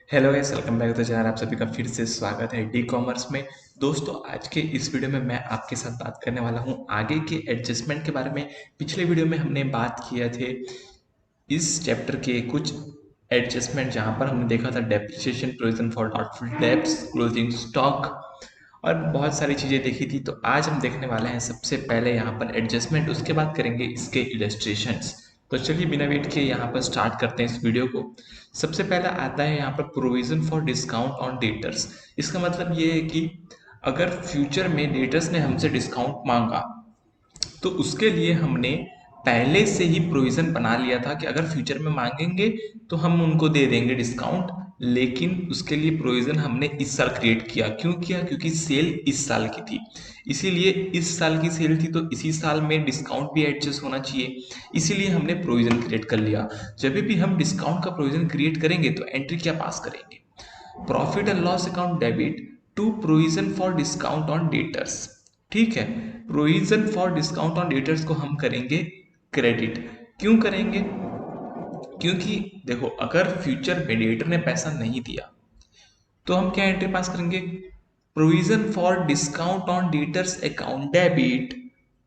Hello guys, welcome back to the channel. आप सभी का फिर से स्वागत है डी कॉमर्स में। दोस्तों, आज के इस वीडियो में मैं आपके साथ बात करने वाला हूं आगे के एडजस्टमेंट के बारे में। पिछले वीडियो में हमने बात किए थे इस चैप्टर के कुछ एडजस्टमेंट, जहां पर हमने देखा था depreciation, provision for doubtful debts, closing stock और बहुत सारी चीज़ें देखी थी। तो आज हम देखने वाले हैं सबसे पहले यहाँ पर एडजस्टमेंट, उसके बाद करेंगे इसके इलस्ट्रेशंस। तो चलिए बिना वेट किए यहाँ पर स्टार्ट करते हैं इस वीडियो को। सबसे पहला आता है यहाँ पर provision for discount on debtors. इसका मतलब ये है कि अगर फ्यूचर में डेटर्स ने हमसे डिस्काउंट मांगा तो उसके लिए हमने पहले से ही प्रोविजन बना लिया था कि अगर फ्यूचर में मांगेंगे तो हम उनको दे देंगे डिस्काउंट। लेकिन उसके लिए प्रोविजन हमने इस साल क्रिएट किया। क्यों किया? क्योंकि सेल इस साल की थी, इसीलिए इस साल की सेल थी तो इसी साल में डिस्काउंट भी एडजस्ट होना चाहिए, इसीलिए हमने प्रोविजन क्रिएट कर लिया। जब भी हम डिस्काउंट का प्रोविजन क्रिएट करेंगे तो एंट्री क्या पास करेंगे? Profit and loss account debit to provision for discount on debtors. ठीक है, provision for discount on debtors को हम करेंगे क्रेडिट। क्यों करेंगे? क्योंकि देखो, अगर फ्यूचर में डेटर ने पैसा नहीं दिया तो हम क्या एंट्री पास करेंगे? Provision for discount on debtors account debit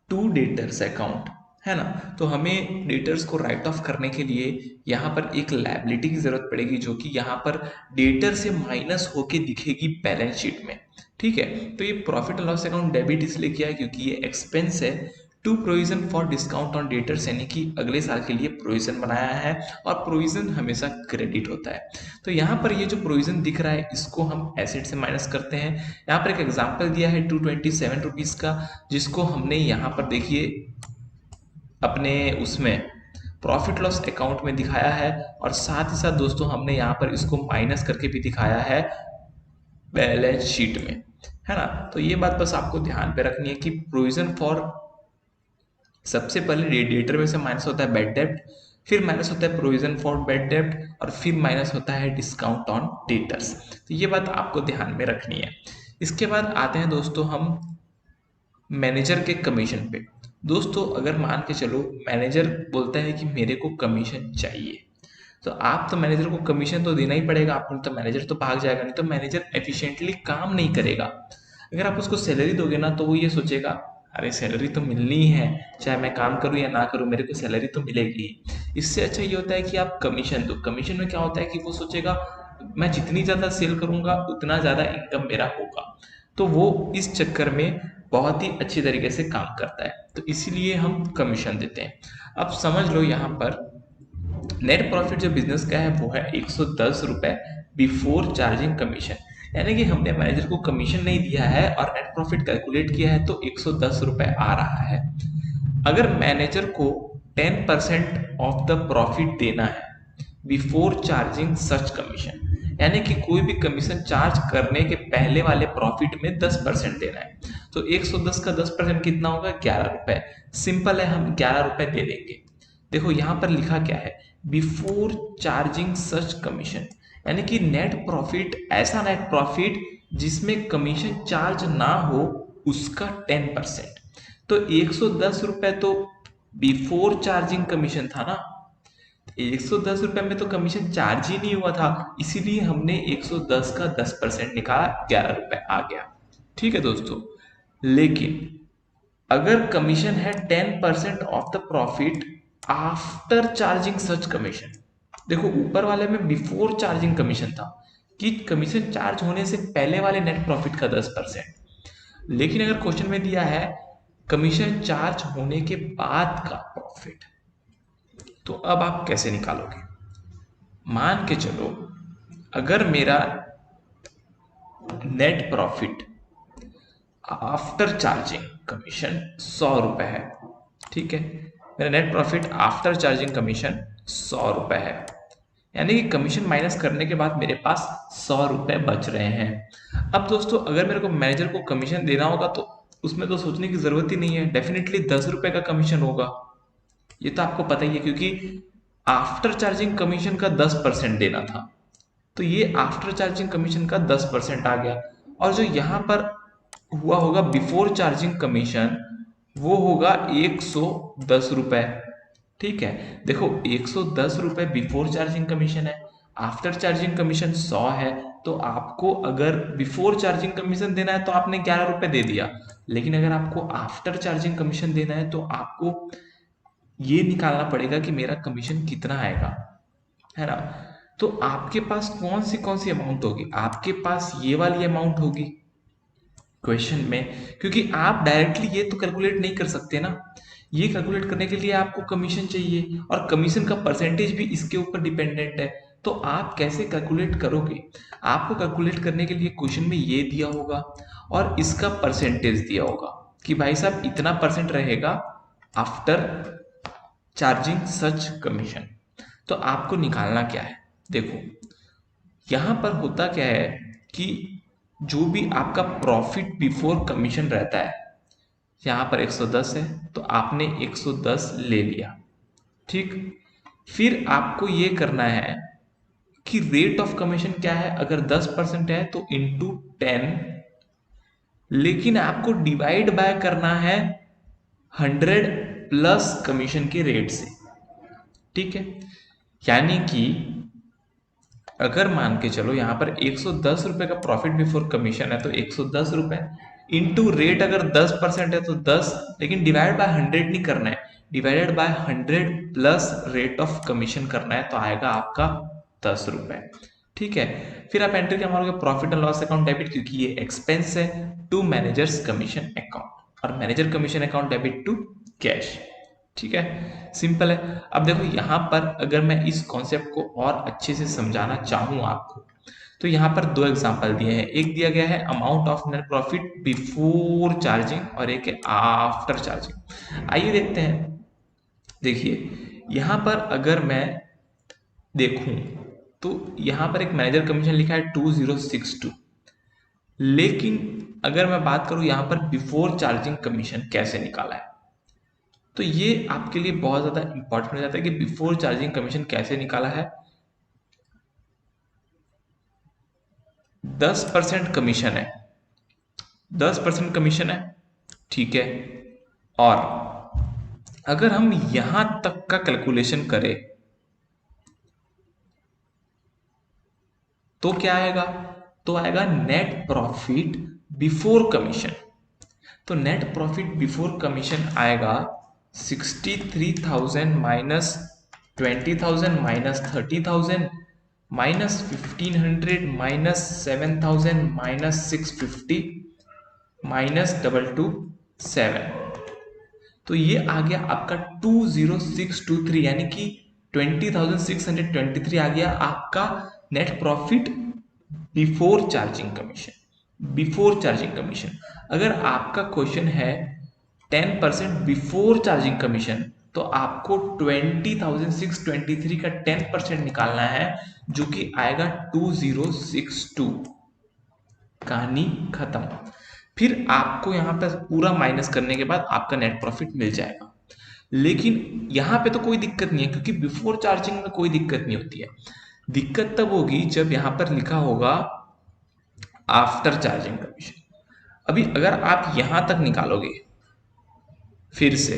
to debtors account, है ना। तो हमें डेटर्स को राइट ऑफ करने के लिए यहाँ पर एक लायबिलिटी की जरूरत पड़ेगी, जो कि यहाँ पर डेटर से माइनस होके दिखेगी बैलेंस शीट में। ठीक है, तो ये profit and loss account debit इसलिए किया है क्योंकि ये एक्सपेंस है to provision for discount on debtors, यानी कि अगले साल के लिए प्रोविजन बनाया है और प्रोविजन हमेशा क्रेडिट होता है। तो यहाँ पर ये जो प्रोविजन दिख रहा है इसको हम एसेट से माइनस करते हैं। यहाँ पर एक एग्जांपल दिया है 227 रुपीज का, जिसको हमने यहाँ पर देखिए अपने उसमें प्रॉफिट लॉस अकाउंट में दिखाया है, और साथ ही साथ दोस्तों हमने यहाँ पर इसको माइनस करके भी दिखाया है बैलेंस शीट में, है ना। तो ये बात बस आपको ध्यान पे रखनी है कि प्रोविजन फॉर, सबसे पहले डेटर में से माइनस होता है बैड डेब्ट, फिर माइनस होता है प्रोविजन फॉर बैड डेब्ट, और फिर माइनस होता है डिस्काउंट ऑन डेटर्स। तो ये बात आपको ध्यान में रखनी है। इसके बाद आते हैं दोस्तों हम मैनेजर के कमीशन पे। दोस्तों, अगर मान के चलो मैनेजर बोलता है कि मेरे को कमीशन चाहिए, तो आप तो मैनेजर को कमीशन तो देना ही पड़ेगा आपको, तो मैनेजर तो भाग जाएगा, नहीं तो मैनेजर एफिशिएंटली काम नहीं करेगा। अगर आप उसको सैलरी दोगे ना तो वो ये सोचेगा, अरे सैलरी तो मिलनी ही है, चाहे मैं काम करूं या ना करूं मेरे को सैलरी तो मिलेगी ही। इससे अच्छा ये होता है कि आप कमीशन दो। कमीशन में क्या होता है कि वो सोचेगा मैं जितनी ज़्यादा सेल करूंगा उतना ज़्यादा इनकम मेरा होगा, तो वो इस चक्कर में बहुत ही अच्छी तरीके से काम करता है, तो इसीलिए हम कमीशन देते हैं। अब समझ लो यहाँ पर नेट प्रॉफिट जो बिजनेस का है वो है 110 रुपए बिफोर चार्जिंग कमीशन, यानी कि हमने मैनेजर को कमीशन नहीं दिया है और नेट प्रॉफिट कैलकुलेट किया है तो 110 रुपए आ रहा है। अगर मैनेजर को 10% ऑफ द प्रॉफिट देना है बिफोर चार्जिंग सच कमीशन, यानी कि कोई भी कमीशन चार्ज करने के पहले वाले प्रॉफिट में 10% देना है, तो 110 का 10% कितना होगा? 11 रुपए। सिंपल है, हम 11 रुपए दे देंगे। देखो यहाँ पर लिखा क्या है, बिफोर चार्जिंग सच कमीशन, यानी कि नेट प्रॉफिट, ऐसा नेट प्रॉफिट जिसमें कमीशन चार्ज ना हो उसका 10%। तो 110 रुपए तो बिफोर चार्जिंग कमीशन था ना, 110 रुपए में तो कमीशन चार्ज ही नहीं हुआ था, इसीलिए हमने 110 का 10% निकाला, 11 रुपए आ गया। ठीक है दोस्तों, लेकिन अगर कमीशन है 10% of the profit after charging such commission, देखो ऊपर वाले में बिफोर चार्जिंग कमीशन था कि कमीशन चार्ज होने से पहले वाले नेट प्रॉफिट का 10%, लेकिन अगर क्वेश्चन में दिया है कमीशन चार्ज होने के बाद का प्रॉफिट, तो अब आप कैसे निकालोगे? मान के चलो अगर मेरा net profit after charging commission 100 रुपए है, ठीक है, मेरा net profit after charging commission 100 रुपए है, यानी कि कमीशन माइनस करने के बाद मेरे पास 100 रुपए बच रहे हैं। अब दोस्तों अगर मेरे को मैनेजर को कमीशन देना होगा तो उसमें तो सोचने की जरूरत ही नहीं है, डेफिनेटली 10 रुपए का कमीशन होगा, ये तो आपको पता ही है, क्योंकि आफ्टर चार्जिंग कमीशन का 10% देना था, तो ये आफ्टर चार्जिंग कमीशन का 10% आ गया। और जो यहाँ पर हुआ होगा बिफोर चार्जिंग कमीशन, वो होगा 110 रुपए। ठीक है, देखो 110 रुपए बिफोर चार्जिंग कमीशन है, आफ्टर चार्जिंग कमीशन 100 है, तो आपको अगर बिफोर चार्जिंग कमीशन देना है तो आपने 11 रुपए दे दिया, लेकिन अगर आपको आफ्टर चार्जिंग कमीशन देना है तो आपको ये निकालना पड़ेगा कि मेरा कमीशन कितना आएगा, है ना। तो आपके पास कौन सी अमाउंट होगी, आपके पास ये वाली अमाउंट होगी क्वेश्चन में, क्योंकि आप डायरेक्टली ये तो कैलकुलेट नहीं कर सकते ना। ये कैलकुलेट करने के लिए आपको कमीशन चाहिए और कमीशन का परसेंटेज भी इसके ऊपर डिपेंडेंट है। तो आप कैसे कैलकुलेट करोगे, आपको कैलकुलेट करने के लिए क्वेश्चन में ये दिया होगा और इसका परसेंटेज दिया होगा कि भाई साहब इतना परसेंट रहेगा आफ्टर चार्जिंग सच कमीशन। तो आपको निकालना क्या है, देखो यहां पर होता क्या है कि जो भी आपका प्रॉफिट बिफोर कमीशन रहता है, यहां पर 110 है तो आपने 110 ले लिया, ठीक। फिर आपको ये करना है कि रेट ऑफ कमीशन क्या है, अगर 10% है तो इंटू 10, लेकिन आपको डिवाइड बाय करना है 100 प्लस कमीशन के रेट से, ठीक है। यानी कि अगर मान के चलो यहाँ पर 110 रुपए का प्रॉफिट बिफोर कमीशन है तो 110 रुपए इंटू रेट, अगर 10% है तो 10, लेकिन डिवाइड बाय 100 नहीं करना है, divided by 100 plus rate of commission करना है, तो आएगा आपका 10 रुपए, ठीक है। फिर आप एंट्री क्या मारोगे, profit and loss account debit, क्योंकि ये एक्सपेंस है, टू मैनेजर्स कमीशन अकाउंट, और manager commission account debit to cash, ठीक है, सिंपल है। अब देखो यहाँ पर अगर मैं इस कॉन्सेप्ट को और अच्छे से समझाना चाहूँ आपको, तो यहाँ पर दो एग्जांपल दिए हैं, एक दिया गया है amount of net profit before charging और एक है आफ्टर चार्जिंग। आइए देखते हैं। देखिए यहाँ पर अगर मैं देखूं तो यहाँ पर एक मैनेजर कमीशन लिखा है 2062, लेकिन अगर मैं बात करूं यहाँ पर बिफोर चार्जिंग कमीशन कैसे निकाला है, तो ये आपके लिए बहुत ज्यादा इंपॉर्टेंट हो जाता है कि बिफोर चार्जिंग कमीशन कैसे निकाला है। 10% कमीशन है, 10% कमीशन है, ठीक है। और अगर हम यहां तक का कैलकुलेशन करें तो क्या आएगा, तो आएगा नेट प्रॉफिट बिफोर कमीशन। तो नेट प्रॉफिट बिफोर कमीशन आएगा 63,000 minus 20,000 minus 30,000 minus 1,500 minus 7,000 minus 650 minus 227। तो ये आ गया आपका 20623, यानी कि 20,623 आ गया आपका net profit before charging commission, before charging commission. अगर आपका क्वेश्चन है 10% बिफोर चार्जिंग कमीशन, तो आपको 20,623 का 10% निकालना है, जो कि आएगा 2062। कहानी खत्म। फिर आपको यहाँ पर पूरा माइनस करने के बाद आपका नेट प्रॉफिट मिल जाएगा। लेकिन यहाँ पे तो कोई दिक्कत नहीं है, क्योंकि बिफोर चार्जिंग में कोई दिक्कत नहीं होती है। दिक्कत तब होगी जब यहाँ पर लिखा होगा आफ्टर चार्जिंग कमीशन। अभी अगर आप यहां तक निकालोगे फिर से,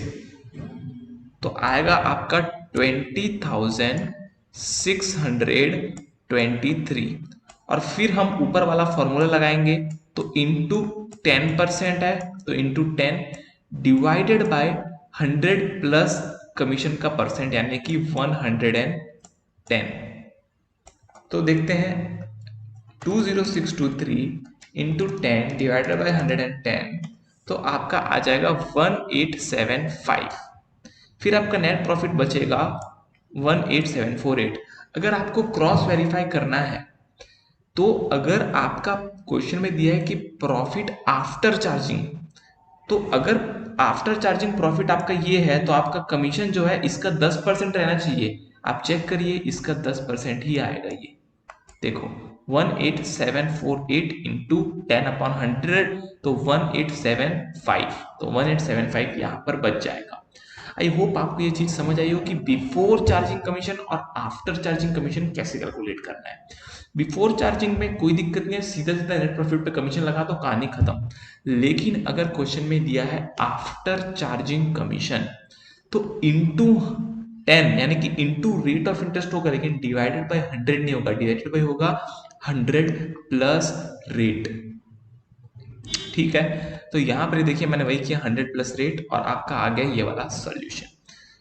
तो आएगा आपका 20,623, और फिर हम ऊपर वाला फॉर्मूला लगाएंगे, तो इंटू 10% है तो into 10 divided by 100 plus commission का परसेंट, यानी कि 110। तो देखते हैं 20,623 इंटू 10 डिवाइडेड बाय 110, तो आपका आ जाएगा 1875। फिर आपका नेट प्रॉफिट बचेगा 18748। अगर आपको क्रॉस वेरीफाई करना है, तो अगर आपका क्वेश्चन में दिया है कि प्रॉफिट आफ्टर चार्जिंग, तो अगर आफ्टर चार्जिंग प्रॉफिट आपका ये है, तो आपका कमीशन जो है इसका 10% रहना चाहिए। आप चेक करिए, इसका 10% ही आएगा। ये देखो 18748 इंटू 10/100, तो 1875, तो 1875 यहाँ पर बच जाएगा। आई होप आपको ये चीज समझ आई हो कि बिफोर चार्जिंग कमीशन और आफ्टर चार्जिंग कमीशन कैसे कैलकुलेट करना है। बिफोर चार्जिंग में कोई दिक्कत नहीं है, सीधा सीधा नेट प्रॉफिट पे कमीशन लगा दो, कहानी खत्म। लेकिन अगर क्वेश्चन में दिया है आफ्टर चार्जिंग कमीशन, तो इंटू 10 यानी कि इंटू रेट ऑफ इंटरेस्ट होगा, लेकिन डिवाइडेड बाय 100 नहीं होगा, डिवाइडेड बाय होगा 100 प्लस रेट। ठीक है, तो यहां पर देखिए मैंने वही किया 100 प्लस रेट और आपका आ गया ये वाला सॉल्यूशन।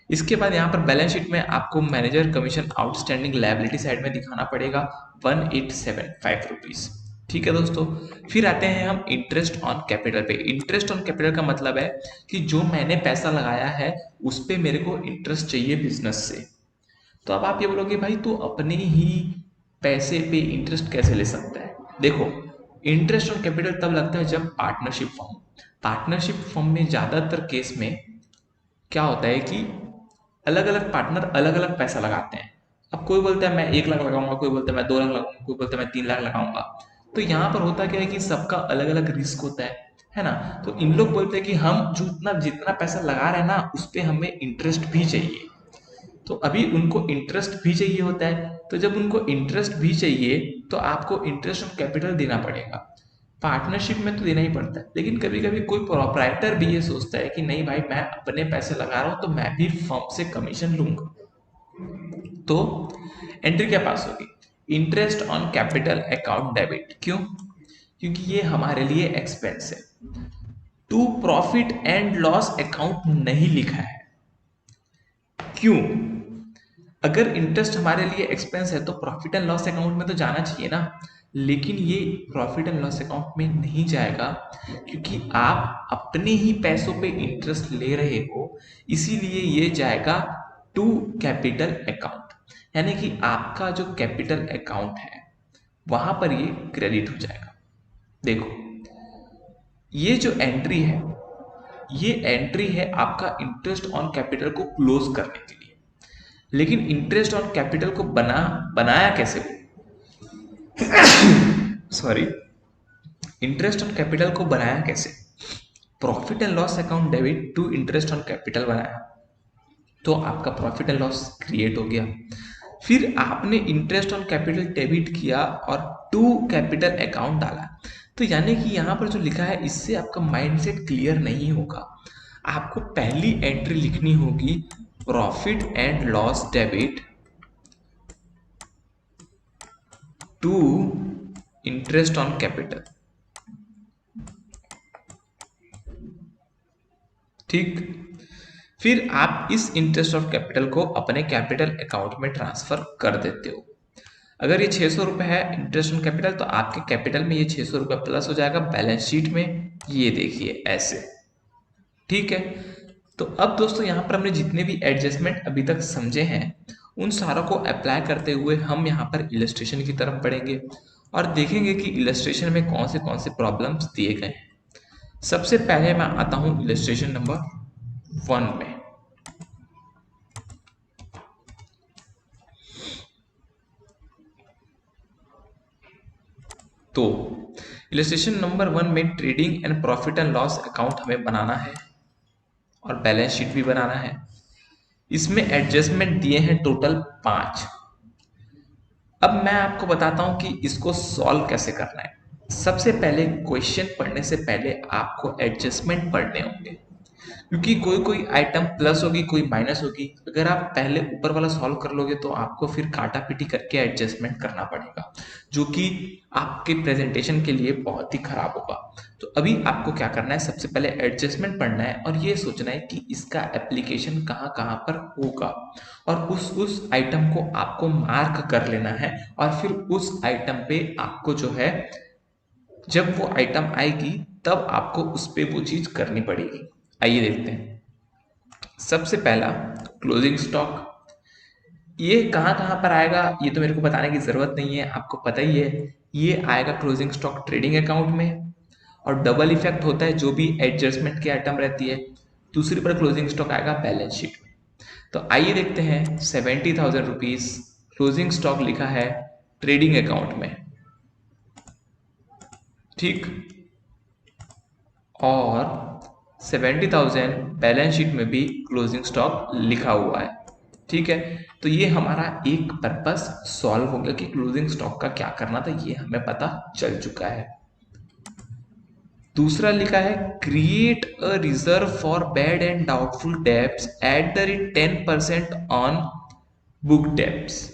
इसके बाद यहाँ पर बैलेंस शीट में आपको manager commission outstanding liability side में दिखाना पड़ेगा 1875 रुपीज। ठीक है दोस्तों, फिर आते हैं हम इंटरेस्ट ऑन कैपिटल पे। इंटरेस्ट ऑन कैपिटल का मतलब है कि जो मैंने पैसा लगाया है उस पे मेरे को इंटरेस्ट चाहिए बिजनेस से। तो अब आप ये बोलोगे भाई तू अपने ही पैसे पे इंटरेस्ट कैसे ले सकता है। देखो, इंटरेस्ट ऑन कैपिटल तब लगता है जब पार्टनरशिप फॉर्म में ज्यादातर केस में क्या होता है कि अलग अलग पार्टनर अलग अलग पैसा लगाते हैं। अब कोई बोलता है मैं 1 लाख लगाऊंगा, कोई बोलता है मैं 2 लाख लगाऊंगा, कोई बोलता है मैं 3 लाख लगाऊंगा। तो यहाँ पर होता क्या है कि सबका अलग अलग रिस्क होता है ना। तो इन लोग बोलते हैं कि हम जितना जितना पैसा लगा रहे हैं ना उस पर हमें इंटरेस्ट भी चाहिए। तो अभी उनको इंटरेस्ट भी चाहिए होता है, तो जब उनको इंटरेस्ट भी चाहिए तो आपको इंटरेस्ट ऑन कैपिटल देना पड़ेगा। पार्टनरशिप में तो देना ही पड़ता है, लेकिन कभी कभी कोई प्रोप्राइटर भी ये सोचता है कि नहीं भाई मैं अपने पैसे लगा रहा हूं तो मैं भी फर्म से कमीशन लूंगा। तो एंट्री क्या पास होगी, interest on capital account debit. क्यों? क्योंकि ये हमारे लिए एक्सपेंस है। To profit and loss account नहीं लिखा है। क्यों? अगर इंटरेस्ट हमारे लिए एक्सपेंस है तो प्रॉफिट एंड लॉस अकाउंट में तो जाना चाहिए ना, लेकिन ये प्रॉफिट एंड लॉस अकाउंट में नहीं जाएगा क्योंकि आप अपने ही पैसों पे इंटरेस्ट ले रहे हो, इसीलिए ये जाएगा टू कैपिटल अकाउंट, यानी कि आपका जो कैपिटल अकाउंट है वहां पर ये क्रेडिट हो जाएगा। देखो, ये जो एंट्री है ये एंट्री है आपका इंटरेस्ट ऑन कैपिटल को क्लोज करने के लिए। लेकिन इंटरेस्ट ऑन कैपिटल को बनाया कैसे? सॉरी, इंटरेस्ट ऑन कैपिटल को बनाया कैसे? Profit and loss account debit to interest on capital बनाया, तो आपका प्रॉफिट एंड लॉस क्रिएट हो गया। फिर आपने इंटरेस्ट ऑन कैपिटल डेबिट किया और टू कैपिटल अकाउंट डाला। तो यानी कि यहां पर जो लिखा है इससे आपका माइंडसेट क्लियर नहीं होगा। आपको पहली एंट्री लिखनी होगी profit and loss debit to interest on capital. ठीक, फिर आप इस इंटरेस्ट ऑफ कैपिटल को अपने कैपिटल अकाउंट में ट्रांसफर कर देते हो। अगर ये 600 रुपए है इंटरेस्ट ऑन कैपिटल तो आपके कैपिटल में ये 600 रुपए प्लस हो जाएगा बैलेंस शीट में, ये देखिए ऐसे। ठीक है, तो अब दोस्तों यहाँ पर हमने जितने भी एडजस्टमेंट अभी तक समझे हैं उन सारों को अप्लाई करते हुए हम यहाँ पर इलस्ट्रेशन की तरफ बढ़ेंगे और देखेंगे कि इलस्ट्रेशन में कौन से प्रॉब्लम्स दिए गए हैं। सबसे पहले मैं आता हूँ इलस्ट्रेशन नंबर 1 में। तो इलस्ट्रेशन नंबर 1 में trading and profit and loss account हमें बनाना है और बैलेंस शीट भी बनाना है। इसमें एडजस्टमेंट दिए हैं टोटल 5। अब मैं आपको बताता हूं कि इसको सॉल्व कैसे करना है। सबसे पहले क्वेश्चन पढ़ने से पहले आपको एडजस्टमेंट पढ़ने होंगे, क्योंकि कोई कोई आइटम प्लस होगी कोई माइनस होगी। अगर आप पहले ऊपर वाला सॉल्व कर लोगे तो आपको फिर काटा पीटी करके एडजस्टमेंट करना पड़ेगा, जो कि आपके प्रेजेंटेशन के लिए बहुत ही खराब होगा। तो अभी आपको क्या करना है, सबसे पहले एडजस्टमेंट पढ़ना है और ये सोचना है कि इसका एप्लीकेशन कहाँ कहाँ पर होगा, और उस आइटम को आपको मार्क कर लेना है और फिर उस आइटम पे आपको जो है जब वो आइटम आएगी तब आपको उस पर वो चीज करनी पड़ेगी। आइए देखते हैं। सबसे पहला क्लोजिंग स्टॉक, ये कहाँ कहाँ पर आएगा ये तो मेरे को बताने की जरूरत नहीं है, आपको पता ही है। ये आएगा क्लोजिंग स्टॉक ट्रेडिंग अकाउंट में, और डबल इफेक्ट होता है जो भी एडजस्टमेंट की आइटम रहती है। दूसरी पर क्लोजिंग स्टॉक आएगा बैलेंस शीट में। तो आइए देखते हैं 70,000 रुपीज क्लोजिंग स्टॉक लिखा है ट्रेडिंग अकाउंट में। ठीक, और 70,000 बैलेंस शीट में भी क्लोजिंग स्टॉक लिखा हुआ है। ठीक है, तो ये हमारा एक पर्पस सॉल्व हो गया कि क्लोजिंग स्टॉक का क्या करना था, ये हमें पता चल चुका है। दूसरा लिखा है create a reserve for bad and doubtful debts eight the rate 10% on book debts.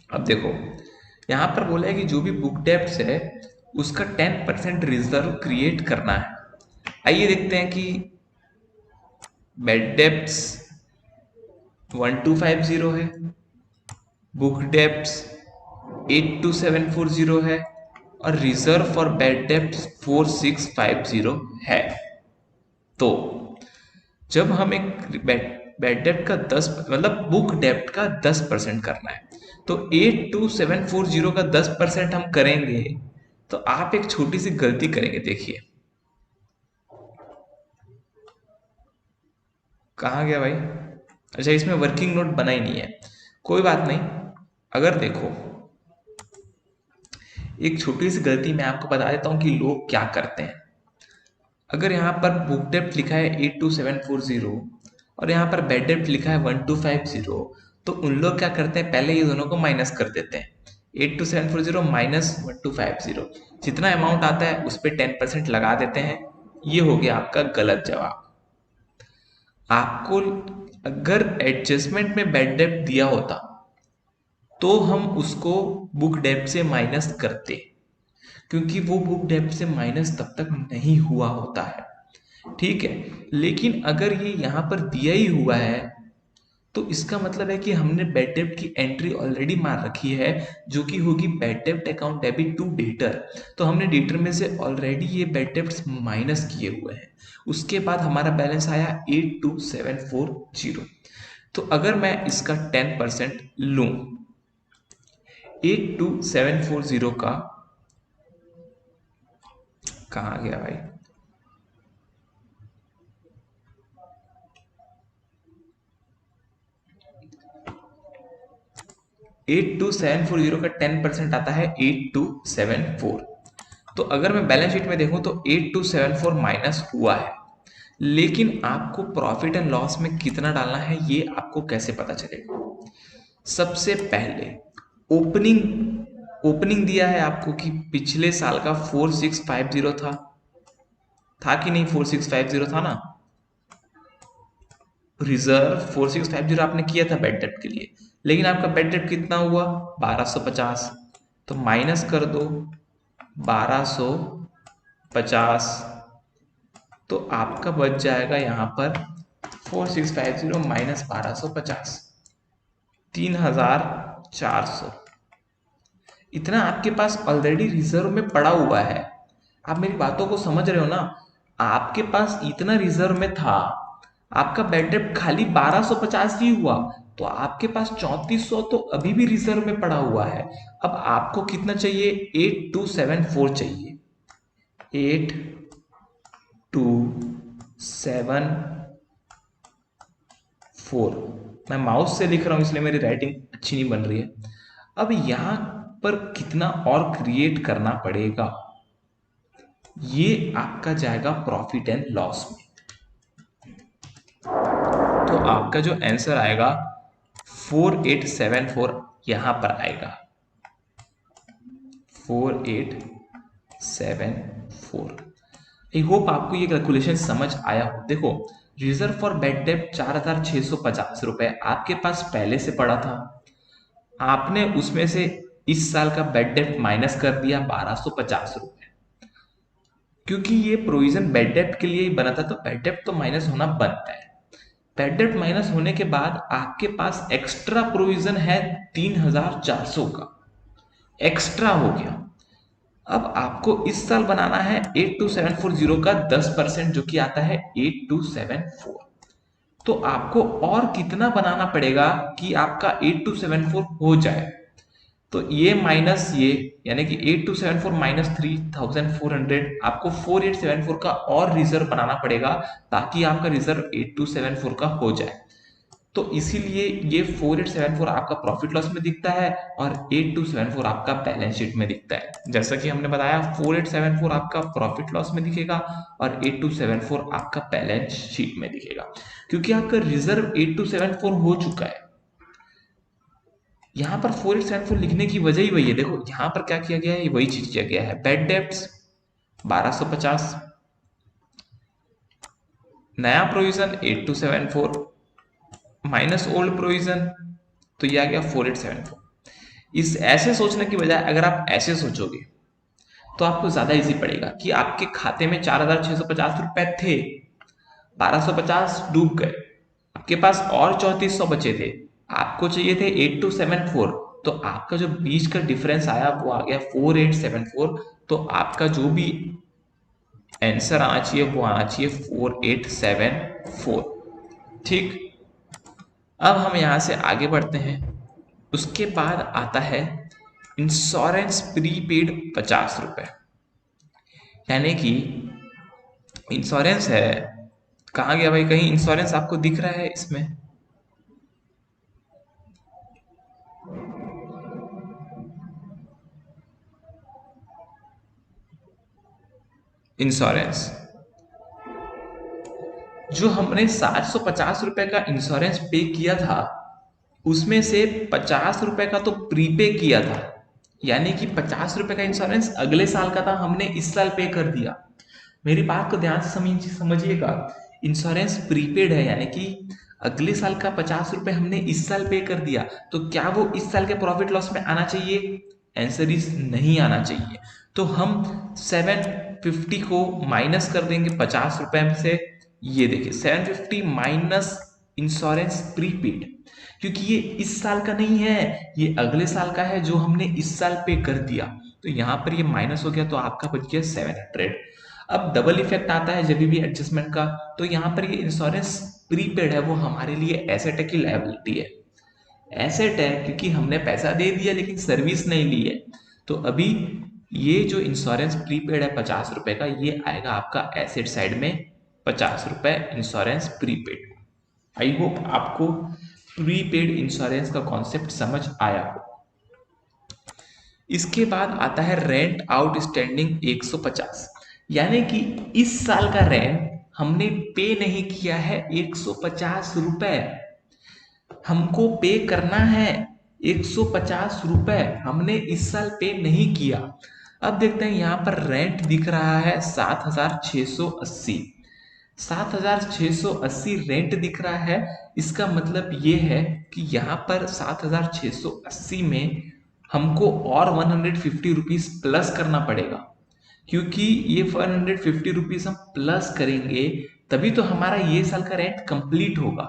अब देखो यहां पर बोला है कि जो भी बुक डेब्ट्स है उसका 10% रिजर्व क्रिएट करना है। आइए देखते हैं कि बैड डेब्ट्स 1250 है, बुक डेब्ट्स 82740 है और रिजर्व फॉर बैड डेब्ट्स 4650 है। तो जब हम एक बैड डेब्ट का 10 मतलब बुक डेब्ट का 10% करना है तो 82740 का 10% हम करेंगे तो आप एक छोटी सी गलती करेंगे। देखिए कहाँ गया भाई, अच्छा इसमें वर्किंग नोट बना ही नहीं है, कोई बात नहीं। अगर देखो एक छोटी सी गलती मैं आपको बता देता हूं कि लोग क्या करते हैं। अगर यहाँ पर बुक डेप्ट लिखा है 82740 और यहाँ पर बेड डेप्ट लिखा है 1250 तो उन लोग क्या करते हैं पहले ये दोनों को माइनस कर देते हैं। 82740 माइनस 1250 जितना अमाउंट आता है उस पर 10% लगा देते हैं। ये हो गया आपका गलत जवाब। आपको अगर एडजस्टमेंट में बेड डेप्ट दिया होता तो हम उसको बुक डेप्ट से माइनस करते, क्योंकि वो बुक डेप्ट से माइनस तब तक नहीं हुआ होता है, ठीक है। लेकिन अगर ये यहाँ पर दिया ही हुआ है तो इसका मतलब है कि हमने बैड डेब्ट की एंट्री ऑलरेडी मार रखी है जो कि होगी बैड डेब्ट अकाउंट डेबिट टू डेटर। तो हमने डेटर में से ऑलरेडी ये बैड डेब्ट्स माइनस किए हुए हैं। उसके बाद हमारा बैलेंस आया 82740। तो अगर मैं इसका 10% लूं 82740 का, कहाँ गया भाई, 82740 का 10% आता है 8274। तो अगर मैं बैलेंस शीट में देखूं तो 8274 माइनस हुआ है, लेकिन आपको प्रॉफिट एंड लॉस में कितना डालना है ये आपको कैसे पता चलेगा। सबसे पहले ओपनिंग दिया है आपको कि पिछले साल का 4650 था कि नहीं, 4650 था ना। रिजर्व 4650 आपने किया था बेड डेप्ट के लिए, लेकिन आपका बेड डेप्ट कितना हुआ 1250, तो माइनस कर दो 1250, तो आपका बच जाएगा यहाँ पर 4650 माइनस 1250 3400। इतना आपके पास ऑलरेडी रिजर्व में पड़ा हुआ है। आप मेरी बातों को समझ रहे हो ना, आपके पास इतना रिजर्व में था, आपका बेड डेप्ट खाली 1250 ही हुआ तो आपके पास 3400 तो अभी भी रिजर्व में पड़ा हुआ है। अब आपको कितना चाहिए, 8274 चाहिए, 8274। मैं माउस से लिख रहा हूं इसलिए मेरी राइटिंग अच्छी नहीं बन रही है। अब यहां पर कितना और क्रिएट करना पड़ेगा, ये आपका जाएगा प्रॉफिट एंड लॉस में। तो आपका जो आंसर आएगा 4874 यहां पर आएगा, 4874। आई होप आपको ये कैलकुलेशन समझ आया हो। देखो रिजर्व फॉर बैड डेब्ट 4650 रुपए आपके पास पहले से पड़ा था, आपने उसमें से इस साल का बैड डेब्ट माइनस कर दिया 1250 रुपए, क्योंकि ये प्रोविजन बैड डेब्ट के लिए ही बना था तो बैड डेब्ट तो माइनस होना बनता है। बैड डेब्ट माइनस होने के बाद आपके पास एक्स्ट्रा प्रोविजन है 3400 का, एक्स्ट्रा हो गया। अब आपको इस साल बनाना है 82740 का 10% जो कि आता है 8274। तो आपको और कितना बनाना पड़ेगा कि आपका 8274 हो जाए। तो ये माइनस ये, यानी कि 8274 माइनस 3400, आपको 4874 का और रिजर्व बनाना पड़ेगा ताकि आपका रिजर्व 8274 का हो जाए। तो इसीलिए ये 4874 आपका प्रॉफिट लॉस में दिखता है और 8274 आपका बैलेंस शीट में दिखता है। जैसा कि हमने बताया 4874 आपका प्रॉफिट लॉस में दिखेगा और 8274 आपका बैलेंस शीट में दिखेगा, क्योंकि आपका रिजर्व 8274 हो चुका है। यहाँ पर 4874 लिखने की वजह ही वही है। देखो यहाँ पर क्या किया गया है, वही चीज किया गया है। बैड डेब्ट्स 1250, नया प्रोविजन 8274 माइनस ओल्ड प्रोविजन, तो ये आ गया 4874। इस ऐसे सोचने की बजाय अगर आप ऐसे सोचोगे तो आपको ज्यादा इजी पड़ेगा कि आपके खाते में 4650 रुपए थे, 1250 डूब गए, आपके पास और 3400 बचे थे, आपको चाहिए थे 8274, तो आपका जो बीच का डिफरेंस आया वो आ गया 4874। तो आपका जो भी आंसर आना चाहिए वो आना चाहिए 4874। ठीक, अब हम यहां से आगे बढ़ते हैं। उसके बाद आता है इंश्योरेंस प्रीपेड 50 रुपए, यानी कि इंश्योरेंस है, कहाँ गया भाई, कहीं इंश्योरेंस आपको दिख रहा है इसमें? इंश्योरेंस जो हमने 750 रुपए का इंश्योरेंस पे किया था, उसमें से 50 रुपए का तो प्रीपे किया था, यानी कि 50 रुपए का इंश्योरेंस अगले साल का था, हमने इस साल पे कर दिया। मेरी बात को ध्यान से समझिएगा, इंश्योरेंस प्रीपेड है, यानी कि अगले साल का 50 रुपए हमने इस साल पे कर दिया, तो क्या वो इस साल के प्रॉफिट लॉस में आना चाहिए? आंसर इज नहीं आना चाहिए। तो हम 750 को माइनस कर देंगे 50 रुपए में से। ये देखिए 750 माइनस इंश्योरेंस प्रीपेड, क्योंकि ये इस साल का नहीं है, ये अगले साल का है जो हमने इस साल पे कर दिया, तो यहाँ पर ये माइनस हो गया, तो आपका बच गया 700। अब डबल इफेक्ट आता है जब भी एडजस्टमेंट का, तो यहाँ पर ये इंश्योरेंस प्रीपेड है, वो हमारे लिए एसेट है कि लायबिलिटी है? एसेट है, क्योंकि हमने पैसा दे दिया लेकिन सर्विस नहीं ली है। तो अभी ये जो इंश्योरेंस प्रीपेड है 50 रुपए का, ये आएगा आपका एसेट साइड में, 50 रुपए इंश्योरेंस प्रीपेड। आई होप आपको प्रीपेड इंश्योरेंस का कॉन्सेप्ट समझ आया हो। इसके बाद आता है रेंट आउटस्टैंडिंग 150, यानी कि इस साल का रेंट हमने पे नहीं किया है 150 रुपए, हमको पे करना है 150 रुपए, हमने इस साल पे नहीं किया। अब देखते हैं यहाँ पर रेंट दिख रहा है 7680, 7680 रेंट दिख रहा है। इसका मतलब ये है कि यहाँ पर 7680 में हमको और 150 रुपीज प्लस करना पड़ेगा, क्योंकि ये 150 रुपीज हम प्लस करेंगे तभी तो हमारा ये साल का रेंट कंप्लीट होगा।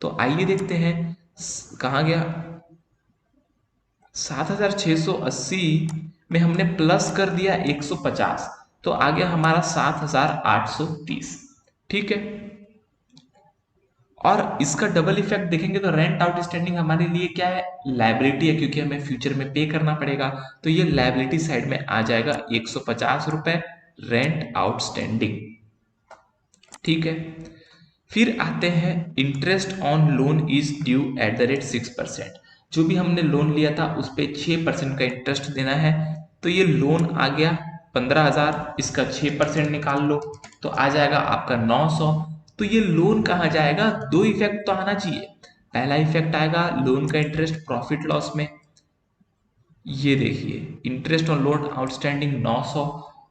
तो आइए देखते हैं कहाँ गया, 7680 में हमने प्लस कर दिया 150, तो आ गया हमारा 7830। ठीक है, और इसका डबल इफेक्ट देखेंगे तो रेंट आउटस्टैंडिंग हमारे लिए क्या है? लायबिलिटी है, क्योंकि हमें फ्यूचर में पे करना पड़ेगा, तो ये लायबिलिटी साइड में आ जाएगा 150 रुपए रेंट आउटस्टैंडिंग। ठीक है, फिर आते हैं interest on loan is due eight the rate 6%, जो भी हमने लोन लिया था उस पर 6% का इंटरेस्ट देना है। तो ये लोन आ गया 15,000, इसका 6% निकाल लो तो आ जाएगा आपका 900। तो ये लोन कहाँ जाएगा? दो इफेक्ट तो आना चाहिए, पहला इफेक्ट आएगा लोन का इंटरेस्ट प्रॉफिट लॉस में, ये देखिए इंटरेस्ट ऑन लोन आउटस्टैंडिंग 900,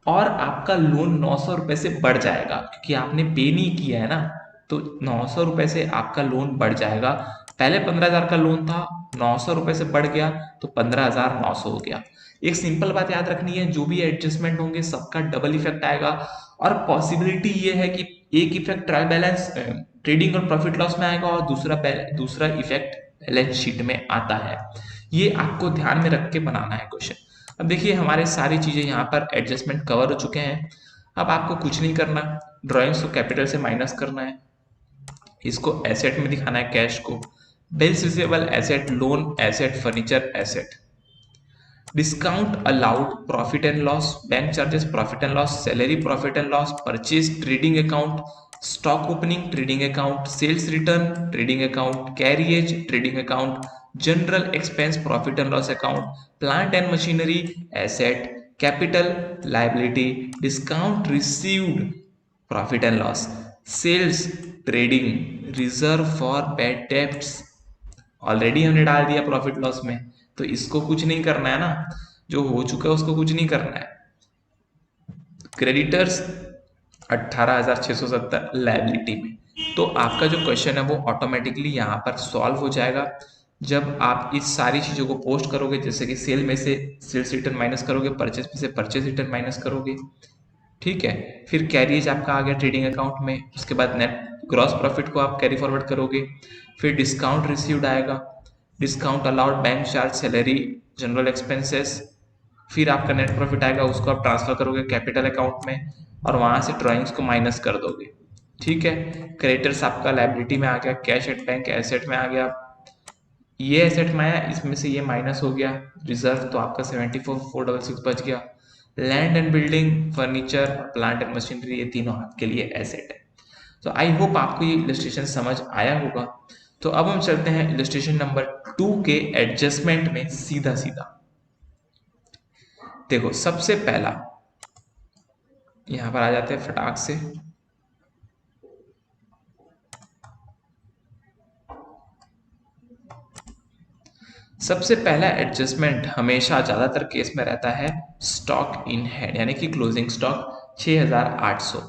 और आपका लोन 900 रुपए से बढ़ जाएगा क्योंकि आपने पे नहीं किया है ना, तो 900 रुपए से आपका लोन बढ़ जाएगा। पहले 15,000 का लोन था, 900 रुपए से बढ़ गया तो 15,900 हो गया। एक सिंपल बात याद रखनी है, जो भी एडजस्टमेंट होंगे सबका डबल इफेक्ट आएगा, और पॉसिबिलिटी ये है कि एक इफेक्ट ट्रायल बैलेंस ट्रेडिंग और प्रॉफिट लॉस में आएगा और दूसरा इफेक्ट बैलेंस शीट में आता है। ये आपको ध्यान में रख के बनाना है क्वेश्चन। अब देखिए हमारे सारी चीजें यहाँ पर एडजस्टमेंट कवर हो चुके हैं, अब आपको कुछ नहीं करना, ड्रॉइंग्स को कैपिटल से माइनस करना है, इसको एसेट में दिखाना है, कैश को, bills receivable asset, loan asset, furniture asset, discount allowed profit and loss, bank charges profit and loss, salary profit and loss, purchase trading account, stock opening trading account, sales return trading account, carriage trading account, general expense profit and loss account, plant and machinery asset, capital liability, discount received profit and loss, sales trading, reserve for bad debts already हमने डाल दिया profit loss में, तो इसको कुछ नहीं करना है ना, जो हो चुका है उसको कुछ नहीं करना है। क्रेडिटर्स 18,670 लायबिलिटी में। तो आपका जो क्वेश्चन है वो ऑटोमेटिकली यहाँ पर सॉल्व हो जाएगा जब आप इस सारी चीज़ों को पोस्ट करोगे, जैसे कि सेल में से सेल्स रिटर्न माइनस करोगे, परचेज में से परचेज रिटर्न माइनस करोगे, ठीक है। फिर कैरिएज आपका आ गया ट्रेडिंग अकाउंट में, उसके बाद नेट ग्रॉस प्रॉफिट को आप कैरी फॉरवर्ड करोगे, फिर डिस्काउंट रिसीव्ड आएगा, discount allowed, bank charge, salary, general expenses, फिर आपका नेट प्रॉफिट आएगा, उसको आप ट्रांसफर करोगे कैपिटल अकाउंट में और वहां से ड्राइंग्स को माइनस कर दोगे, ठीक है। क्रेडिटर्स आपका लायबिलिटी में आ गया, कैश एट बैंक एसेट में आ गया, ये एसेट में आया, इसमें से ये माइनस हो गया, रिजर्व तो आपका 74,466 बच गया। Land and building, furniture, plant and machinery, ये तीनों आपके लिए एसेट है। तो आई होप आपको ये इलस्ट्रेशन समझ आया होगा। तो अब हम चलते हैं इलस्ट्रेशन नंबर 2 के एडजस्टमेंट में सीधा सीधा। देखो सबसे पहला यहां पर आ जाते हैं फटाक से, सबसे पहला एडजस्टमेंट हमेशा ज्यादातर केस में रहता है स्टॉक इन हैंड, यानी कि क्लोजिंग स्टॉक 6,800।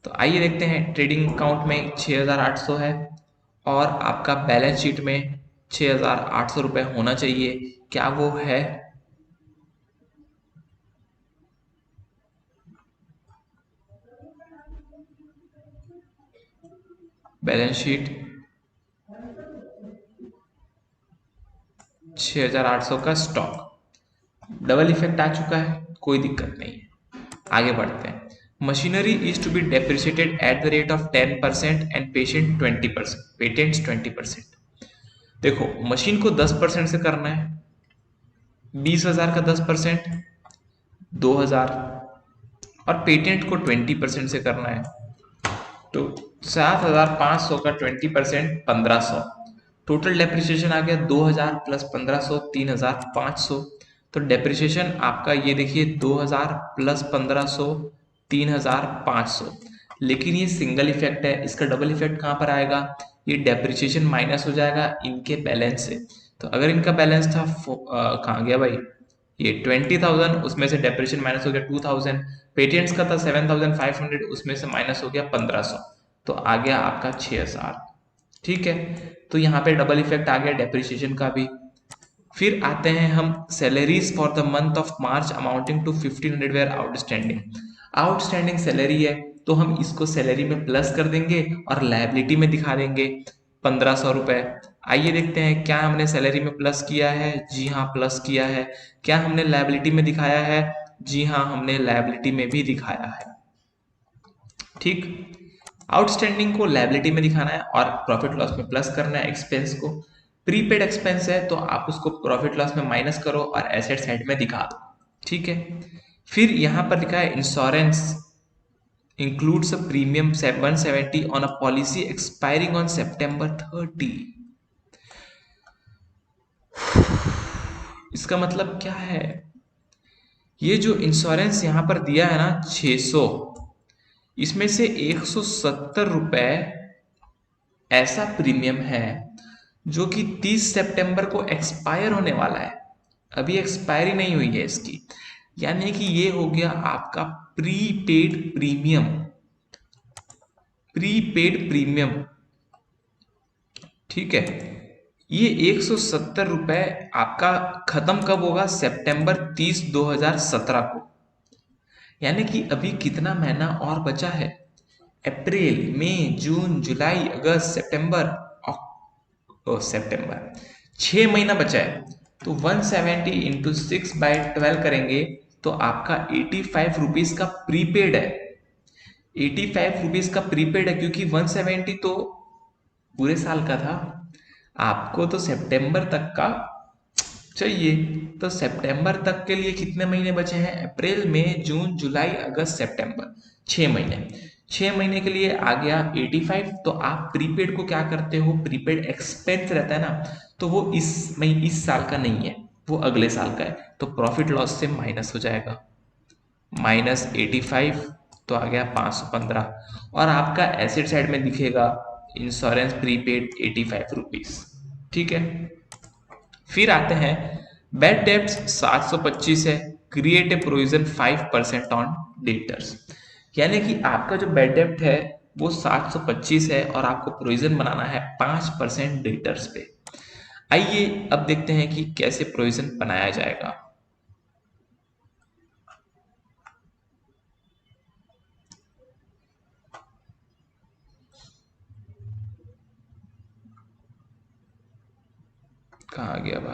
तो आइए देखते हैं, ट्रेडिंग अकाउंट में 6,800 है और आपका बैलेंस शीट में 6,800 रुपए होना चाहिए, क्या वो है? बैलेंस शीट 6,800 का स्टॉक, डबल इफेक्ट आ चुका है, कोई दिक्कत नहीं है, आगे बढ़ते हैं। Machinery is to be depreciated at the rate of 10% and patent 20%, patents 20%। देखो मशीन को 10% से करना है, 20,000 का 10% 2,000, और पेटेंट को 20% से करना है तो 7,500 का 20% 1,500, टोटल डेप्रिसिएशन आ गया 2,000 प्लस 1,500 3,500। तो डेप्रिसिएशन आपका ये देखिए 2,000 प्लस 1,500 3,500, लेकिन ये सिंगल इफेक्ट है, इसका डबल इफेक्ट कहाँ पर आएगा? ये डेप्रिसिएशन माइनस हो जाएगा इनके बैलेंस से। तो अगर इनका बैलेंस था कहाँ गया भाई, ये 20,000, उसमें से डेप्रिसिएशन माइनस हो गया 2,000, पेटेंट्स का था 7,500, उसमें से माइनस हो गया 1,500, तो आ गया आपका 6,000, ठीक है। तो यहाँ पे डबल इफेक्ट आ गया डेप्रिसिएशन का भी। फिर आते हैं हम salaries for the month of March amounting to 1,500 were outstanding. Outstanding salary है तो हम इसको सैलरी में प्लस कर देंगे और लायबिलिटी में दिखा देंगे 1,500 रुपए। आइए देखते हैं क्या हमने सैलरी में प्लस किया है, जी हाँ प्लस किया है। क्या हमने लायबिलिटी में दिखाया है? जी हाँ हमने लायबिलिटी में भी दिखाया है, ठीक। आउटस्टैंडिंग को लायबिलिटी में दिखाना है और प्रॉफिट लॉस में प्लस करना है एक्सपेंस को। प्रीपेड एक्सपेंस है तो आप उसको प्रॉफिट लॉस में माइनस करो और एसेट साइड में दिखा दो, ठीक है। फिर यहां पर लिखा है insurance includes a premium 170 on a policy expiring on September 30। इसका मतलब क्या है? ये जो इंश्योरेंस यहां पर दिया है ना 600, इसमें से 170 रुपए ऐसा प्रीमियम है जो कि 30 सितंबर को एक्सपायर होने वाला है, अभी एक्सपायरी नहीं हुई है इसकी, यानी कि ये हो गया आपका प्रीपेड प्रीमियम, प्रीपेड प्रीमियम, ठीक है। ये 170 रुपए आपका खत्म कब होगा? सितंबर 30 2017 को, यानी कि अभी कितना महीना और बचा है? अप्रैल, मई, जून, जुलाई, अगस्त, सितंबर, सितंबर, 6 महीना बचा है। तो 170 इंटू 6/12 करेंगे तो आपका 85 रुपीज का प्रीपेड है, 85 रुपीज का प्रीपेड है, क्योंकि 170 तो पूरे साल का था, आपको तो सितंबर तक का चाहिए। तो सितंबर तक के लिए कितने महीने बचे हैं? अप्रैल, मई, जून, जुलाई, अगस्त, सितंबर, 6 महीने। 6 महीने के लिए आ गया 85। तो आप प्रीपेड को क्या करते हो, प्रीपेड एक्सपेंस रहता है ना, तो वो इस साल का नहीं है, वो अगले साल का है, तो प्रॉफिट लॉस से माइनस हो जाएगा, माइनस 85, तो आ गया 515, और आपका एसेट साइड में दिखेगा इंश्योरेंस प्रीपेड 85 रुपीज, ठीक है। फिर आते हैं बैड डेब्ट्स 725 है, create a provision 5% on debtors. यानी कि आपका जो बेड डेप्ट है वो 725 है और आपको प्रोविजन बनाना है 5% डेटर्स पे। आइए अब देखते हैं कि कैसे प्रोविजन बनाया जाएगा। कहाँ गया भाई?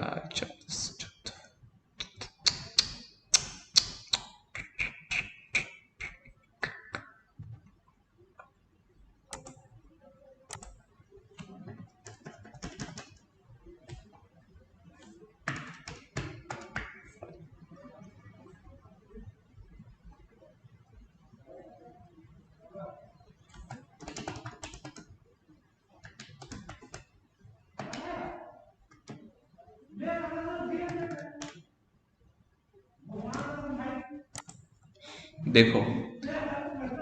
देखो,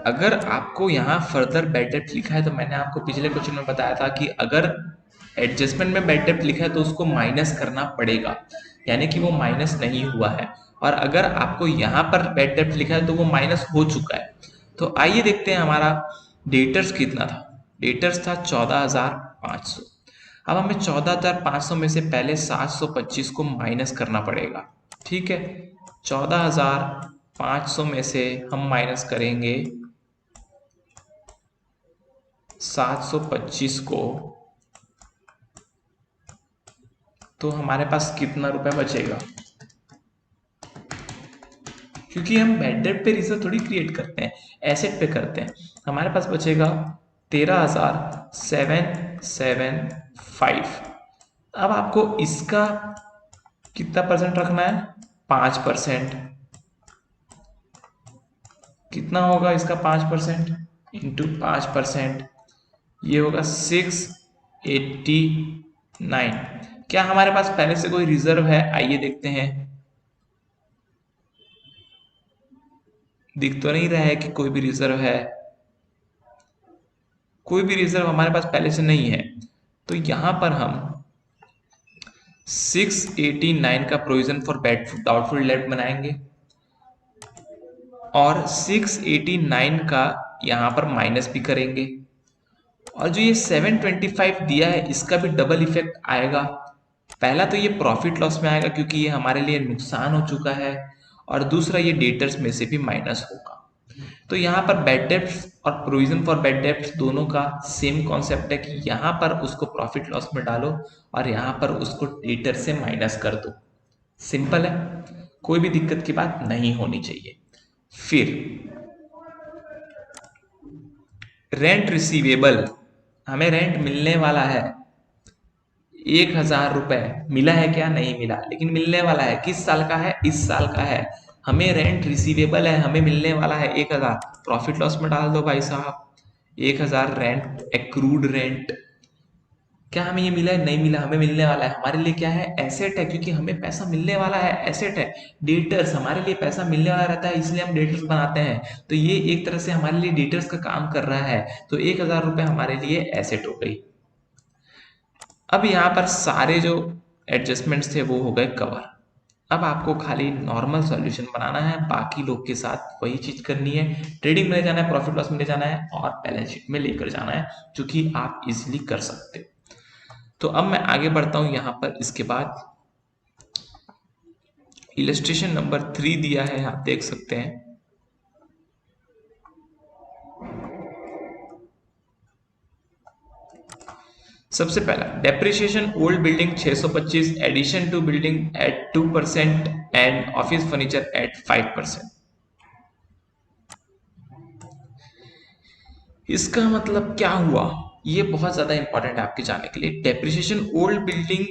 अगर आपको यहाँ फर्दर बेड डेप्ट लिखा है तो मैंने आपको पिछले क्वेश्चन में बताया था कि अगर एडजस्टमेंट में बेड डेप्ट लिखा है तो उसको माइनस करना पड़ेगा, यानी कि वो माइनस नहीं हुआ है। और अगर आपको यहाँ पर बेड डेप्ट लिखा है तो वो माइनस हो चुका है। तो आइए देखते हैं हमारा डेटर्स कितना था। डेटर्स था 14,500। अब हमें 14,500 में से पहले 725 को माइनस करना पड़ेगा। ठीक है, 14,500 में से हम माइनस करेंगे 725 को, तो हमारे पास कितना रुपए बचेगा? क्योंकि हम बेड डेट पे रिजर्व थोड़ी क्रिएट करते हैं, एसेट पे करते हैं। हमारे पास बचेगा 13,775। अब आपको इसका कितना परसेंट रखना है? 5%। कितना होगा इसका 5%? इंटू 5%, ये होगा 689। क्या हमारे पास पहले से कोई रिजर्व है? आइए देखते हैं। दिख तो नहीं रहा है कि कोई भी रिजर्व है। कोई भी रिजर्व हमारे पास पहले से नहीं है। तो यहां पर हम 689 का प्रोविजन फॉर बैड डाउटफुल डेब्ट बनाएंगे और 689 का यहां पर माइनस भी करेंगे। और जो ये 725 दिया है इसका भी डबल इफेक्ट आएगा। पहला तो ये प्रॉफिट लॉस में आएगा क्योंकि ये हमारे लिए नुकसान हो चुका है, और दूसरा ये डेटर्स में से भी माइनस होगा। तो यहाँ पर बैड डेब्ट्स और प्रोविजन फॉर बैड डेब्ट्स दोनों का सेम कॉन्सेप्ट है कि यहाँ पर उसको प्रॉफिट लॉस में डालो और यहाँ पर उसको डेटर से माइनस कर दो। सिंपल है, कोई भी दिक्कत की बात नहीं होनी चाहिए। फिर रेंट रिसीवेबल, हमें रेंट मिलने वाला है 1,000 रुपए। मिला है क्या? नहीं मिला, लेकिन मिलने वाला है। किस साल का है? इस साल का है। हमें रेंट रिसीवेबल है, हमें मिलने वाला है 1,000। प्रॉफिट लॉस में डाल दो भाई साहब। 1,000 रेंट, एक्रूड रेंट। क्या हमें ये मिला है? नहीं मिला, हमें मिलने वाला है। हमारे लिए क्या है? एसेट है, क्योंकि हमें पैसा मिलने वाला है, एसेट है। डेटर्स, हमारे लिए पैसा मिलने वाला रहता है इसलिए हम डेटर्स बनाते हैं। तो ये एक तरह से हमारे लिए डेटर्स का काम कर रहा है। तो 1,000 रुपए हमारे लिए एसेट हो गई। अब यहाँ पर सारे जो एडजस्टमेंट्स थे वो हो गए कवर। अब आपको खाली नॉर्मल सॉल्यूशन बनाना है, बाकी लोग के साथ वही चीज करनी है। ट्रेडिंग में ले जाना है, प्रॉफिट लॉस में ले जाना है और बैलेंस शीट में लेकर जाना है, जो कि आप इजिली कर सकते हो। तो अब मैं आगे बढ़ता हूं। यहाँ पर इसके बाद इलस्ट्रेशन नंबर 3 दिया है, आप देख सकते हैं। सबसे पहला depreciation old building 625, addition to building at 2% and office furniture at 5%। इसका मतलब क्या हुआ? ये बहुत ज्यादा इंपॉर्टेंट है आपके जाने के लिए। डेप्रिसिएशन ओल्ड बिल्डिंग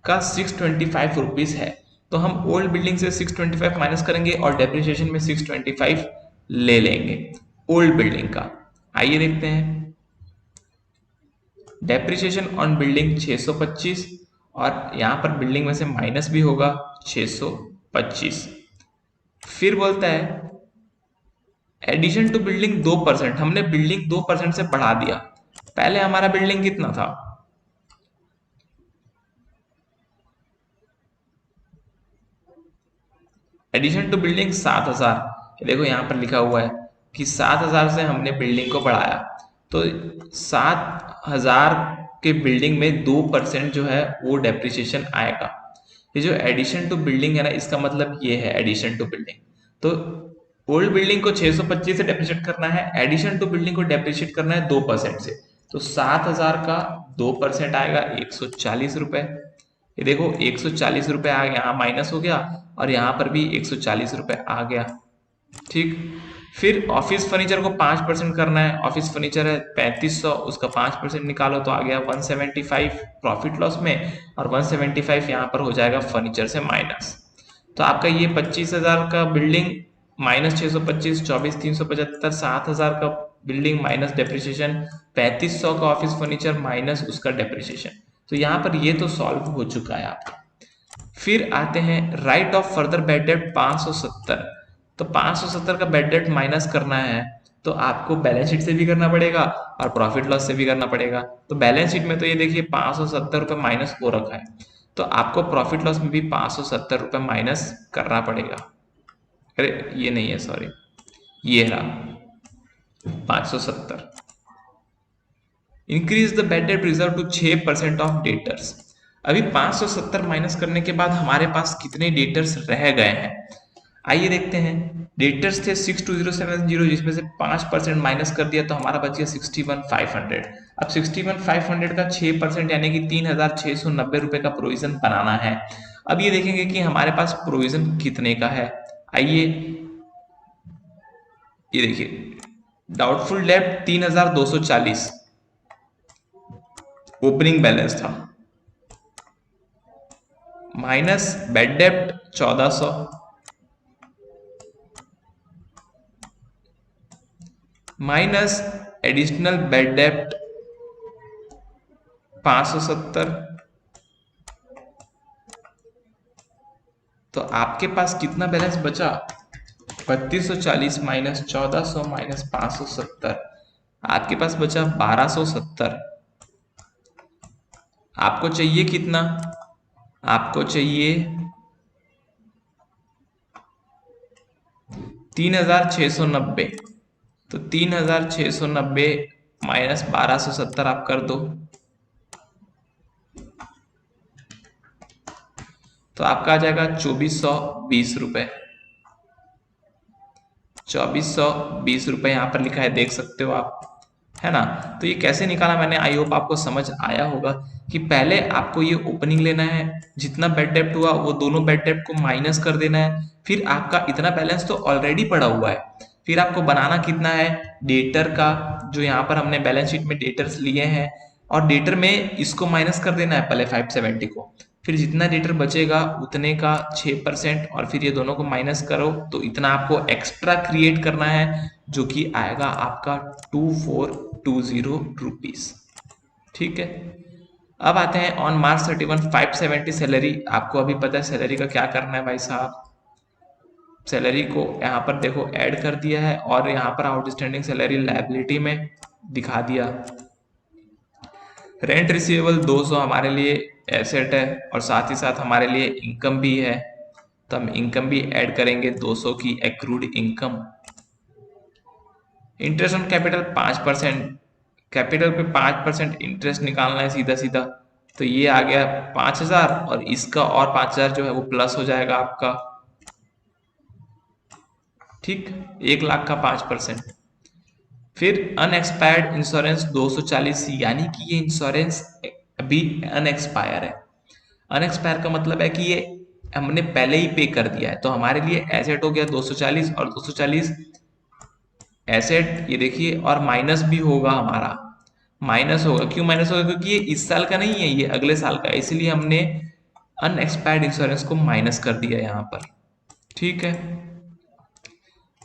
का 625 रुपीज है, तो हम ओल्ड बिल्डिंग से 625 माइनस करेंगे और डेप्रिसिएशन में 625 ले लेंगे ओल्ड बिल्डिंग का। आइए देखते हैं। डेप्रिसिएशन ऑन बिल्डिंग 625 और यहां पर बिल्डिंग में से माइनस भी होगा 625। फिर बोलता है एडिशन टू बिल्डिंग 2%। हमने बिल्डिंग 2% से बढ़ा दिया। पहले हमारा बिल्डिंग कितना था? Addition to building 7,000। देखो यहां पर लिखा हुआ है कि 7,000 से हमने बिल्डिंग को बढ़ाया, तो 7,000 के बिल्डिंग में 2% जो है वो डेप्रिसिएशन आएगा। ये जो एडिशन टू बिल्डिंग है ना, इसका मतलब ये है एडिशन टू बिल्डिंग। तो ओल्ड बिल्डिंग को 625 से डेप्रिशिएट करना है, एडिशन टू बिल्डिंग को डेप्रिशिएट करना है 2% से। तो 7,000 का 2% आएगा 140 रुपए। ये देखो 140 रुपए आ गया, यहाँ माइनस हो गया और यहाँ पर भी 140 रुपए आ गया। ठीक, फिर ऑफिस फर्नीचर को 5% करना है। ऑफिस फर्नीचर है 3500, उसका 5% निकालो तो आ गया 175 प्रॉफिट लॉस में, और 175 यहाँ पर हो जाएगा फर्नीचर से माइनस। तो आपका ये 25,000 का बिल्डिंग माइनस 625, 24,375, 7,000 का बिल्डिंग माइनस डेप्रिसिएशन, 3500 का ऑफिस फर्नीचर माइनस उसका डेप्रिसिएशन। तो यहाँ पर ये तो सॉल्व हो चुका है आपका। फिर आते हैं right of further bad debt 570। तो 570 का बैड डेट माइनस करना है तो आपको बैलेंस शीट से भी करना पड़ेगा और प्रॉफिट लॉस से भी करना पड़ेगा। तो बैलेंस शीट में तो ये देखिए 570 रुपये माइनस हो रखा है, तो आपको प्रॉफिट लॉस में भी 570 रुपये माइनस करना पड़ेगा। अरे ये नहीं है, सॉरी, ये रहा 570। Increase the bad debt reserve to 6% of debtors. अभी 570 माइनस करने के बाद हमारे पास कितने डेटर्स रह गए हैं, आइए देखते हैं। डेटर्स थे 62070, जिसमें से 5% माइनस कर दिया तो हमारा बच गया 61,500। अब 61,500 का 6% यानी कि 3,690 रुपए का प्रोविजन बनाना है। अब ये देखेंगे कि हमारे पास प्रोविजन कितने का है। आइए ये देखिए, डाउटफुल डेब्ट 3,240 ओपनिंग बैलेंस था, माइनस बैड डेब्ट 1,400, माइनस एडिशनल बैड डेब्ट 570। तो आपके पास कितना बैलेंस बचा, 3240 माइनस 1400 माइनस 570, आपके पास बचा 1270। आपको चाहिए कितना, आपको चाहिए 3,690। तो 3,690 माइनस 1270 आप कर दो, तो आपका आ जाएगा 2,420 रुपए। 2,420 रुपए यहाँ पर लिखा है, देख सकते हो आप, है ना। तो ये कैसे निकाला मैंने, आई होप आपको समझ आया होगा कि पहले आपको ये ओपनिंग लेना है, जितना बैड डेब्ट हुआ वो दोनों बैड डेब्ट को माइनस कर देना है, फिर आपका इतना बैलेंस तो ऑलरेडी पड़ा हुआ है, फिर आपको बनाना कितना है डेटर का, जो यहाँ पर हमने बैलेंस शीट में डेटर्स लिए हैं, और डेटर में इसको माइनस कर देना है पहले 570 को, फिर जितना डेटर बचेगा उतने का 6%, और फिर ये दोनों को माइनस करो तो इतना आपको एक्स्ट्रा क्रिएट करना है, जो कि आएगा आपका 2,420 रुपीज। ठीक है, अब आते हैं ऑन मार्च 31 570 सैलरी। आपको अभी पता है सैलरी का क्या करना है भाई साहब। सैलरी को यहाँ पर देखो ऐड कर दिया है, और यहाँ पर आउटस्टैंडिंग सैलरी लायबिलिटी में दिखा दिया। रेंट रिसीवेबल 200 हमारे लिए एसेट है, और साथ ही साथ हमारे लिए इनकम भी है, तो हम इनकम भी ऐड करेंगे 200 की accrued income. Interest on capital 5%, capital पे 5% इंटरेस्ट निकालना है सीधा सीधा, तो ये आ गया 5,000, और इसका और 5,000 जो है वो प्लस हो जाएगा आपका। ठीक, 1,00,000 का 5%। फिर अनएक्सपायर्ड इंश्योरेंस 240, यानी कि ये इंश्योरेंस अभी अनएक्सपायर है। अनएक्सपायर का मतलब है कि ये हमने पहले ही पे कर दिया है, तो हमारे लिए एसेट हो गया 240, और 240 एसेट ये देखिए, और माइनस भी होगा हमारा, माइनस होगा, क्यों माइनस होगा, क्योंकि ये इस साल का नहीं है, ये अगले साल का है, इसलिए हमने अनएक्सपायर्ड इंश्योरेंस को माइनस कर दिया यहाँ पर। ठीक है,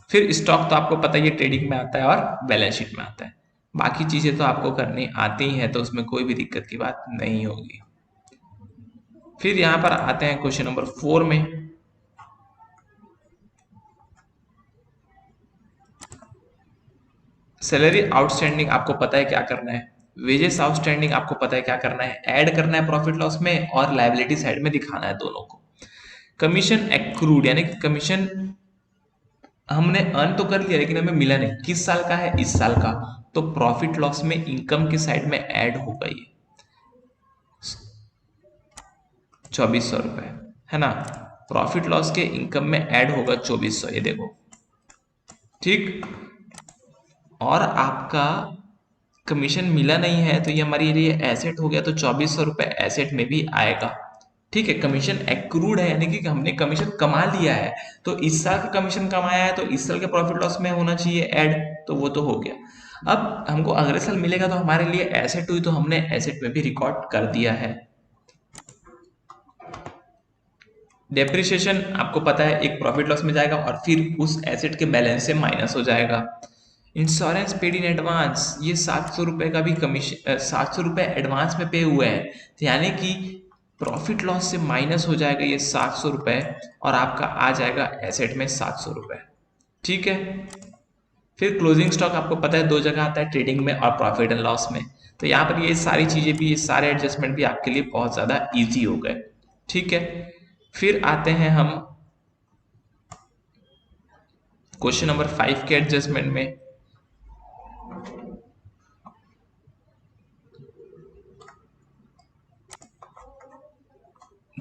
फिर स्टॉक तो आपको पता ही है ट्रेडिंग में आता है और बैलेंस शीट में आता है, बाकी चीजें तो आपको करनी आती ही है, तो उसमें कोई भी दिक्कत की बात नहीं होगी। फिर यहाँ पर आते हैं क्वेश्चन नंबर 4 में। सैलरी आउटस्टैंडिंग आपको पता है क्या करना है, वेजेस आउटस्टैंडिंग आपको पता है क्या करना है, ऐड करना है प्रॉफिट लॉस में, और लायबिलिटी साइड में दिखाना है दोनों को। कमीशन एक्रूड यानी कि कमीशन हमने अर्न तो कर लिया लेकिन हमें मिला नहीं। किस साल का है? इस साल का। तो प्रॉफिट लॉस में इनकम के साइड में ऐड होगा ये 2400 रुपए, है ना। प्रॉफिट लॉस के इनकम में ऐड होगा 2400, ये देखो, ठीक। और आपका कमीशन मिला नहीं है तो ये हमारे लिए एसेट हो गया, तो 2400 रुपए एसेट में भी आएगा, ठीक है। कमीशन एक्रूड है, यानी कि हमने कमीशन कमा लिया है, तो इस साल का कमीशन कमाया है तो इस साल के प्रॉफिट लॉस में होना चाहिए ऐड, तो वो तो हो गया। अब हमको अगले साल मिलेगा तो हमारे लिए एसेट हुई, तो हमने एसेट में भी रिकॉर्ड कर दिया है। डेप्रिसिएशन आपको पता है एक प्रॉफिट लॉस में जाएगा और फिर उस एसेट के बैलेंस से माइनस हो जाएगा। इंश्योरेंस पेड इन एडवांस, ये 700 रुपए का भी कमीशन, 700 रुपए एडवांस में पे हुए हैं, तो यानी कि प्रॉफिट लॉस से माइनस हो जाएगा ये 700 रुपए और आपका आ जाएगा एसेट में 700 रुपए, ठीक है। फिर क्लोजिंग स्टॉक आपको पता है दो जगह आता है, ट्रेडिंग में और प्रॉफिट एंड लॉस में, तो यहाँ पर ये सारी चीजें भी, ये सारे एडजस्टमेंट भी आपके लिए बहुत ज्यादा ईजी हो गए, ठीक है। फिर आते हैं हम क्वेश्चन नंबर 5 के एडजस्टमेंट में।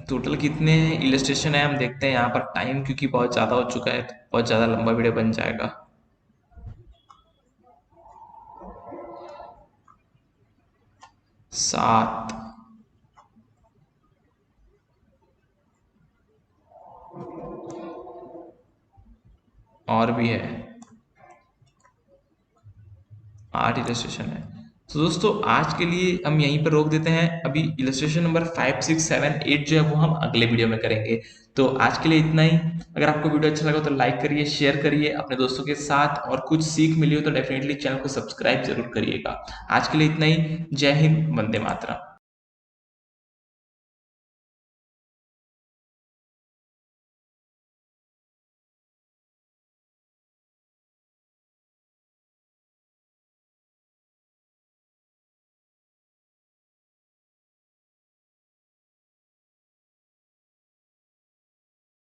टोटल कितने इलस्ट्रेशन है हम देखते हैं यहाँ पर। टाइम क्योंकि बहुत ज़्यादा हो चुका है तो बहुत ज़्यादा लंबा वीडियो बन जाएगा। सात, और भी है, 8 इलस्ट्रेशन है। तो दोस्तों आज के लिए हम यहीं पर रोक देते हैं। अभी इलस्ट्रेशन नंबर 5, 6, 7, 8 जो है वो हम अगले वीडियो में करेंगे। तो आज के लिए इतना ही। अगर आपको वीडियो अच्छा लगा तो लाइक करिए, शेयर करिए अपने दोस्तों के साथ, और कुछ सीख मिली हो तो डेफिनेटली चैनल को सब्सक्राइब जरूर करिएगा। आज के लिए इतना ही। जय हिंद, वंदे मातरम।